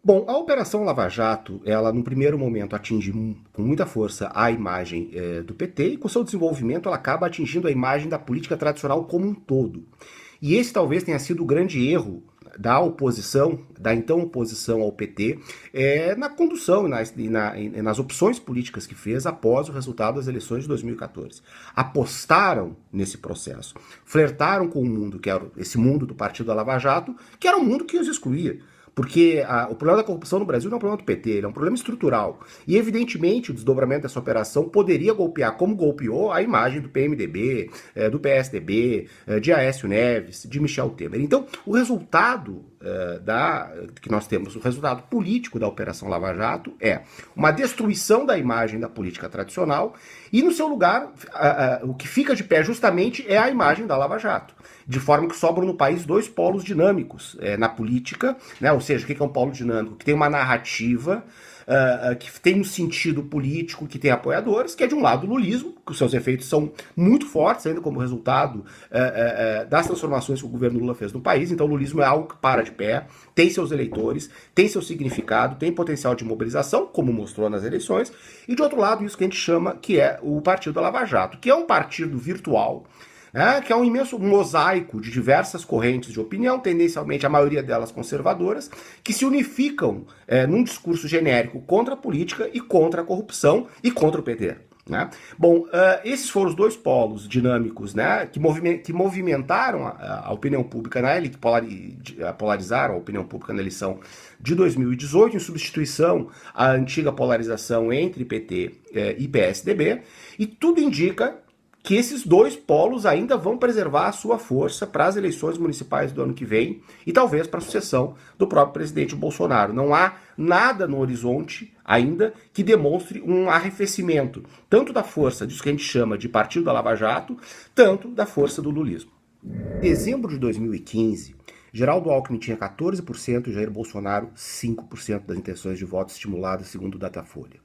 Bom, a Operação Lava Jato, ela num primeiro momento atinge com muita força a imagem do PT e com seu desenvolvimento ela acaba atingindo a imagem da política tradicional como um todo. E esse talvez tenha sido o grande erro da oposição, da então oposição ao PT, na condução e nas opções políticas que fez após o resultado das eleições de 2014. Apostaram nesse processo, flertaram com o mundo, que era esse mundo do Partido da Lava Jato, que era um mundo que os excluía. Porque o problema da corrupção no Brasil não é um problema do PT, ele é um problema estrutural. E, evidentemente, o desdobramento dessa operação poderia golpear, como golpeou, a imagem do PMDB, do PSDB, de Aécio Neves, de Michel Temer. Então, o resultado que nós temos, o resultado político da Operação Lava Jato é uma destruição da imagem da política tradicional e, no seu lugar, o que fica de pé justamente é a imagem da Lava Jato. De forma que sobram no país dois polos dinâmicos na política, né? Ou seja, o que é um polo dinâmico? Que tem uma narrativa, que tem um sentido político, que tem apoiadores, que é de um lado o lulismo, que os seus efeitos são muito fortes ainda como resultado das transformações que o governo Lula fez no país. Então o lulismo é algo que para de pé, tem seus eleitores, tem seu significado, tem potencial de mobilização, como mostrou nas eleições, e de outro lado isso que a gente chama que é o Partido da Lava Jato, que é um partido virtual, que é um imenso mosaico de diversas correntes de opinião, tendencialmente a maioria delas conservadoras, que se unificam num discurso genérico contra a política e contra a corrupção e contra o PT. Né? Bom, esses foram os dois polos dinâmicos, né, que movimentaram a opinião pública na eleição, polarizaram a opinião pública na eleição de 2018, em substituição à antiga polarização entre PT e PSDB, e tudo indica que esses dois polos ainda vão preservar a sua força para as eleições municipais do ano que vem e talvez para a sucessão do próprio presidente Bolsonaro. Não há nada no horizonte ainda que demonstre um arrefecimento, tanto da força disso que a gente chama de Partido da Lava Jato, tanto da força do lulismo. Em dezembro de 2015, Geraldo Alckmin tinha 14% e Jair Bolsonaro 5% das intenções de voto estimuladas, segundo o Datafolha.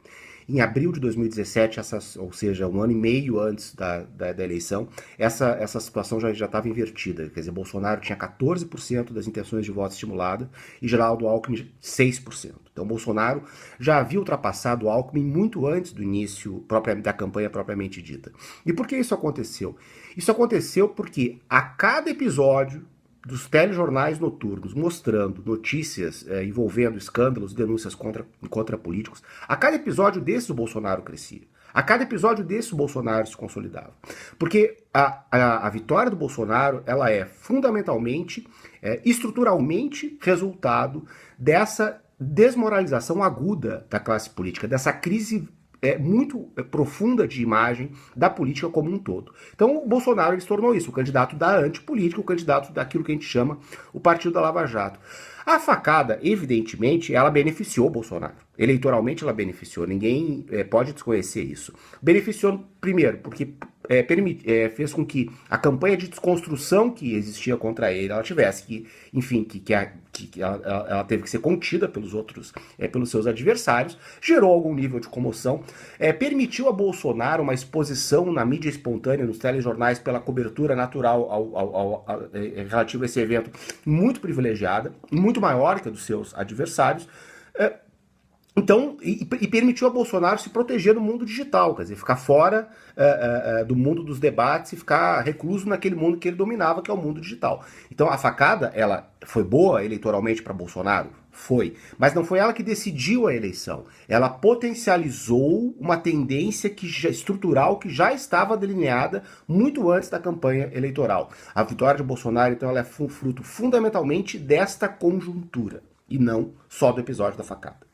Em abril de 2017, ou seja, um ano e meio antes da eleição, essa situação já estava invertida. Quer dizer, Bolsonaro tinha 14% das intenções de voto estimulada e Geraldo Alckmin 6%. Então Bolsonaro já havia ultrapassado o Alckmin muito antes do início da campanha propriamente dita. E por que isso aconteceu? Isso aconteceu porque a cada episódio dos telejornais noturnos mostrando notícias envolvendo escândalos e denúncias contra políticos, a cada episódio desse o Bolsonaro crescia. A cada episódio desse o Bolsonaro se consolidava. Porque a vitória do Bolsonaro ela é fundamentalmente, estruturalmente resultado dessa desmoralização aguda da classe política, dessa crise muito profunda de imagem da política como um todo. Então o Bolsonaro ele se tornou isso, o candidato da antipolítica, o candidato daquilo que a gente chama o Partido da Lava Jato. A facada, evidentemente, ela beneficiou o Bolsonaro. Eleitoralmente ela beneficiou, ninguém pode desconhecer isso. Beneficiou, primeiro, porque fez com que a campanha de desconstrução que existia contra ele, ela tivesse que, enfim, ela teve que ser contida pelos outros, pelos seus adversários, gerou algum nível de comoção, permitiu a Bolsonaro uma exposição na mídia espontânea, nos telejornais, pela cobertura natural relativa a esse evento, muito privilegiada, muito maior que a dos seus adversários. Então, e permitiu a Bolsonaro se proteger do mundo digital, quer dizer, ficar fora do mundo dos debates e ficar recluso naquele mundo que ele dominava, que é o mundo digital. Então a facada, ela foi boa eleitoralmente para Bolsonaro? Foi. Mas não foi ela que decidiu a eleição. Ela potencializou uma tendência estrutural que já estava delineada muito antes da campanha eleitoral. A vitória de Bolsonaro, então, ela é fruto fundamentalmente desta conjuntura, e não só do episódio da facada.